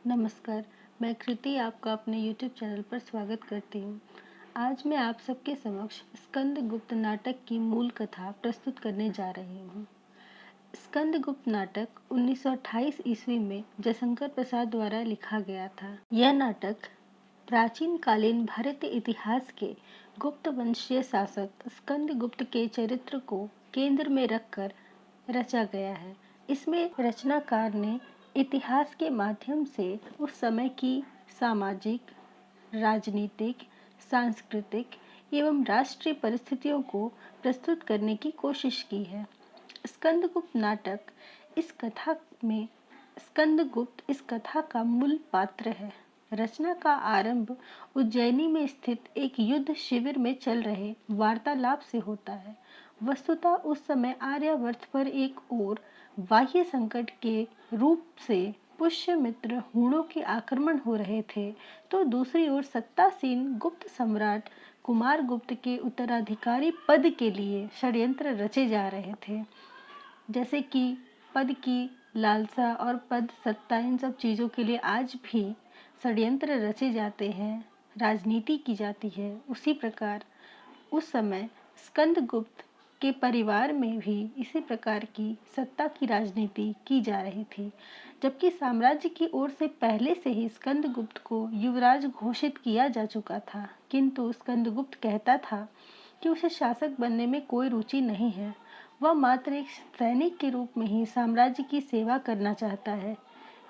नमस्कार, मैं कृति आपका अपने YouTube चैनल पर स्वागत करती हूँ। आज मैं आप सबके समक्ष स्कंदगुप्त नाटक की मूल कथा प्रस्तुत करने जा रही हूँ। स्कंदगुप्त नाटक 1928 ईस्वी में जयशंकर प्रसाद द्वारा लिखा गया था। यह नाटक प्राचीन कालीन भारतीय इतिहास के गुप्त वंशीय शासक स्कंदगुप्त के चरित्र को केंद्र में रखकर रचा गया है। इसमें रचनाकार ने इतिहास के माध्यम से उस समय की सामाजिक, राजनीतिक, सांस्कृतिक एवं राष्ट्रीय परिस्थितियों को प्रस्तुत करने की कोशिश की है। स्कंदगुप्त नाटक इस कथा में स्कंदगुप्त इस कथा का मूल पात्र है। रचना का आरंभ उज्जैनी में स्थित एक युद्ध शिविर में चल रहे वार्तालाप से होता है। वस्तुतः उस समय आर्यावर्त पर एक ओर बाह्य संकट के रूप से पुष्यमित्र हूणों के आक्रमण हो रहे थे, तो दूसरी ओर सत्तासीन गुप्त सम्राट कुमारगुप्त के उत्तराधिकारी पद के लिए षड्यंत्र रचे जा रहे थे। जैसे कि पद की लालसा और पद सत्ता, इन सब चीज़ों के लिए आज भी षड्यंत्र रचे जाते हैं, राजनीति की जाती है। उसी प्रकार उस समय स्कंदगुप्त के परिवार में भी इसी प्रकार की सत्ता की राजनीति की जा रही थी। जबकि साम्राज्य की ओर से पहले से ही स्कंदगुप्त को युवराज घोषित किया जा चुका था, किंतु स्कंदगुप्त कहता था कि उसे शासक बनने में कोई रुचि नहीं है। वह मात्र एक सैनिक के रूप में ही साम्राज्य की सेवा करना चाहता है।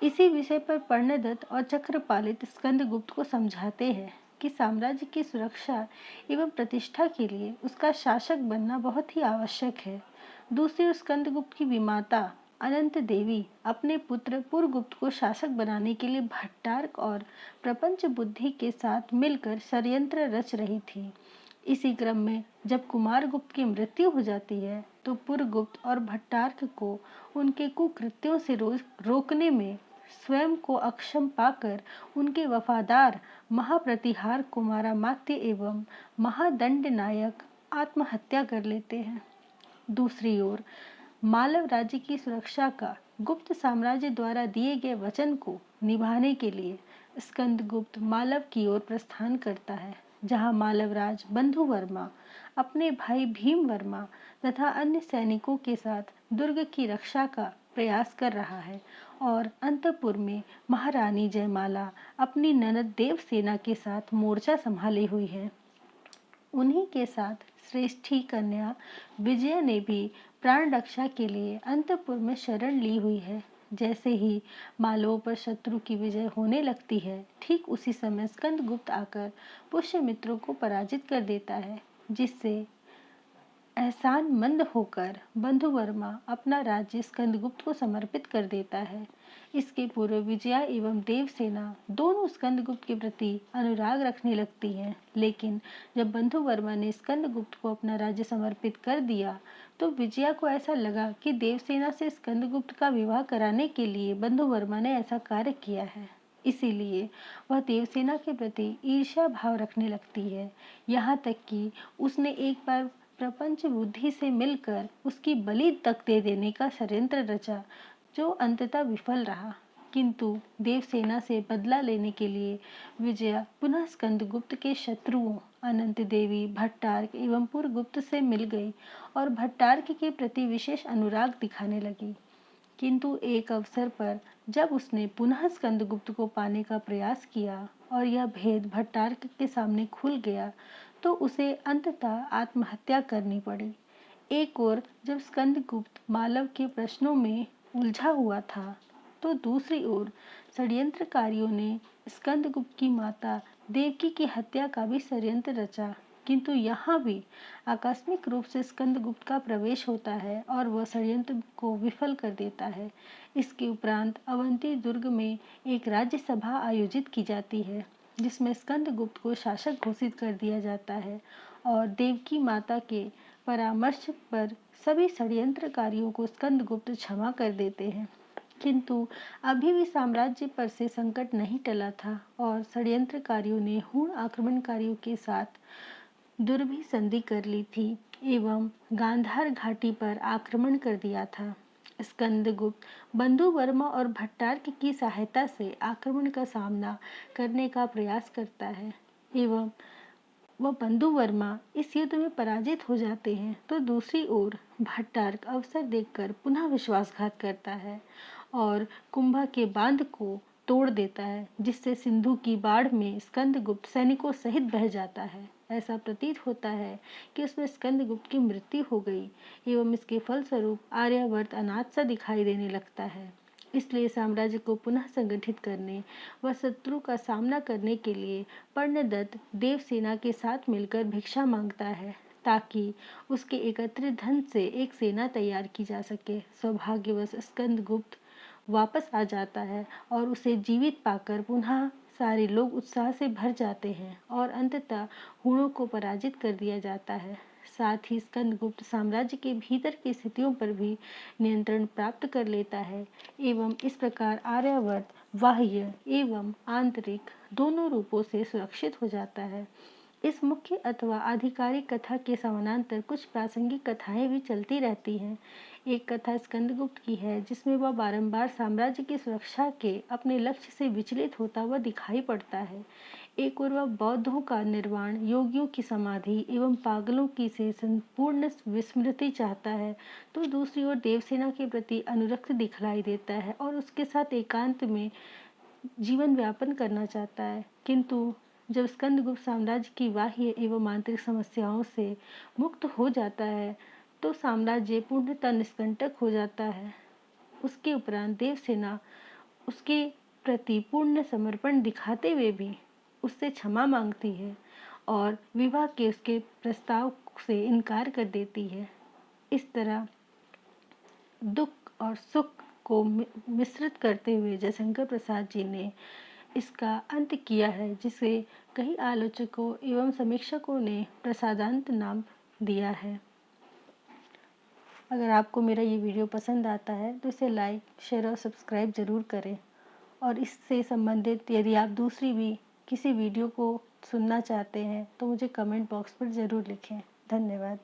इसी विषय पर पर्णदत्त और चक्रपालित स्कंदगुप्त को समझाते हैं कि साम्राज्य की सुरक्षा एवं प्रतिष्ठा के लिए उसका शासक बनना बहुत ही आवश्यक है। दूसरी ओर स्कंदगुप्त की विमाता अनंत देवी अपने पुत्र पुरगुप्त को शासक बनाने के लिए भट्टार्क और प्रपंच बुद्धि के साथ मिलकर षड्यंत्र रच रही थी। इसी क्रम में जब कुमारगुप्त की मृत्यु हो जाती है, तो पुरगुप्त और भट्टार्क को उनके कुकृत्यों से रोकने में स्वयं को अक्षम पाकर उनके वफादार महाप्रतिहार कुमारामात्य एवं महादंड नायक आत्महत्या कर लेते हैं। दूसरी ओर मालव राज्य की सुरक्षा का गुप्त साम्राज्य द्वारा दिए गए वचन को निभाने के लिए स्कंदगुप्त मालव की ओर प्रस्थान करता है, जहां मालवराज बंधु वर्मा अपने भाई भीम वर्मा तथा अन्य सैनिकों के साथ दुर्ग की रक्षा का प्रयास कर रहा है और अंतपुर में महारानी जयमाला अपनी ननद देवसेना के साथ मोर्चा संभाली हुई है। उन्हीं के साथ श्रेष्ठी कन्या विजया ने भी प्राण रक्षा के लिए अंतपुर में शरण ली हुई है। जैसे ही मालवों पर शत्रु की विजय होने लगती है, ठीक उसी समय स्कंदगुप्त आकर पुष्यमित्रों को पराजित कर देता है, जिससे एहसान मंद होकर बंधुवर्मा अपना राज्य स्कंदगुप्त को समर्पित कर देता है। इसके पूर्व विजया एवं देवसेना दोनों स्कंदगुप्त के प्रति अनुराग रखने लगती हैं, लेकिन जब बंधुवर्मा ने स्कंदगुप्त को अपना राज्य समर्पित कर दिया, तो विजया को ऐसा लगा कि देवसेना से स्कंदगुप्त का विवाह कराने के लिए बंधुवर्मा ने ऐसा कार्य किया है। इसीलिए वह देवसेना के प्रति ईर्ष्या भाव रखने लगती है। यहाँ तक कि उसने एक बार प्रपंच बुद्धि से मिलकर उसकी बलि तक दे देने का षड्यंत्र रचा, जो अंततः विफल रहा। किंतु देवसेना से बदला लेने के लिए विजया पुनः स्कंदगुप्त के शत्रुओं अनंत देवी, भट्टार्क एवं पुरगुप्त से मिल गई और भट्टार्क के प्रति विशेष अनुराग दिखाने लगी। किंतु एक अवसर पर जब उसने पुनः स्कंदगुप्त को पाने का प्रयास किया और यह भेद भट्टार्क के सामने खुल गया, तो उसे अंततः आत्महत्या करनी पड़ी। एक ओर जब स्कंदगुप्त मालव के प्रश्नों में उलझा हुआ था, तो दूसरी ओर षड्यंत्रकारियों ने स्कंदगुप्त की माता देवकी की हत्या का भी षड्यंत्र रचा। किंतु यहाँ भी आकस्मिक रूप से स्कंदगुप्त का प्रवेश होता है और वह षड्यंत्र को विफल कर देता है। इसके उपरांत अवंती दुर्ग में एक राज्य सभा आयोजित की जाती है, जिसमें स्कंदगुप्त को शासक घोषित कर दिया जाता है और देवकी माता के परामर्श पर सभी षड्यंत्रकारियों को स्कंदगुप्त क्षमा कर देते हैं। किंतु अभी भी साम्राज्य पर से संकट नहीं टला था और षड्यंत्रकारियों ने हूण आक्रमणकारियों के साथ दुर्भी संधि कर ली थी एवं गांधार घाटी पर आक्रमण कर दिया था। स्कंदगुप्त बंधु वर्मा और भट्टार्क की सहायता से आक्रमण का सामना करने का प्रयास करता है एवं वह बंधु वर्मा इस युद्ध में पराजित हो जाते हैं, तो दूसरी ओर भट्टार्क अवसर देखकर पुनः विश्वासघात करता है और कुंभा के बांध को तोड़ देता है, जिससे सिंधु की बाढ़ में स्कंदगुप्त सैनिकों सहित बह जाता है। ऐसा प्रतीत होता है कि उसमें स्कंदगुप्त की मृत्यु हो गई एवं इसके फलस्वरूप आर्यावर्त अनाथ सा दिखाई देने लगता है। इसलिए साम्राज्य को पुनः संगठित करने व शत्रु का सामना करने के लिए पर्णदत्त देवसेना के साथ मिलकर भिक्षा मांगता है, ताकि उसके एकत्रित धन से एक सेना तैयार की जा सके। सौभाग्यवश स्कंदगुप्त वापस आ जाता है और उसे जीवित पाकर पुनः सारे लोग उत्साह से भर जाते हैं और अंततः हुणों को पराजित कर दिया जाता है। साथ ही स्कंदगुप्त साम्राज्य के भीतर की स्थितियों पर भी नियंत्रण प्राप्त कर लेता है एवं इस प्रकार आर्यावर्त बाह्य एवं आंतरिक दोनों रूपों से सुरक्षित हो जाता है। इस मुख्य अथवा आधिकारिक कथा के समानांतर कुछ प्रासंगिक कथाएं भी चलती रहती हैं। एक कथा स्कंदगुप्त की है, जिसमें वह बारंबार साम्राज्य की सुरक्षा के अपने लक्ष्य से विचलित होता हुआ दिखाई पड़ता है। एक ओर वह बौद्धों का निर्वाण, योगियों की समाधि एवं पागलों की से संपूर्ण विस्मृति चाहता है, तो दूसरी ओर देवसेना के प्रति अनुरक्त दिखलाई देता है और उसके साथ एकांत में जीवन व्यापन करना चाहता है। किंतु जब स्कंदगुप्त साम्राज्य की बाह्य एवं आंतरिक समस्याओं से मुक्त हो जाता है, तो साम्राज्य पूर्णतः निष्कंटक हो जाता है। उसके उपरांत देवसेना उसके प्रति पूर्ण समर्पण दिखाते हुए भी उससे क्षमा मांगती है और विवाह के उसके प्रस्ताव से इनकार कर देती है। इस तरह दुख और सुख को मिश्रित करते हुए जयशंकर प्रसाद जी ने इसका अंत किया है, जिसे कई आलोचकों एवं समीक्षकों ने प्रसादांत नाम दिया है। अगर आपको मेरा ये वीडियो पसंद आता है तो इसे लाइक, शेयर और सब्सक्राइब ज़रूर करें और इससे संबंधित यदि आप दूसरी भी किसी वीडियो को सुनना चाहते हैं तो मुझे कमेंट बॉक्स पर ज़रूर लिखें। धन्यवाद।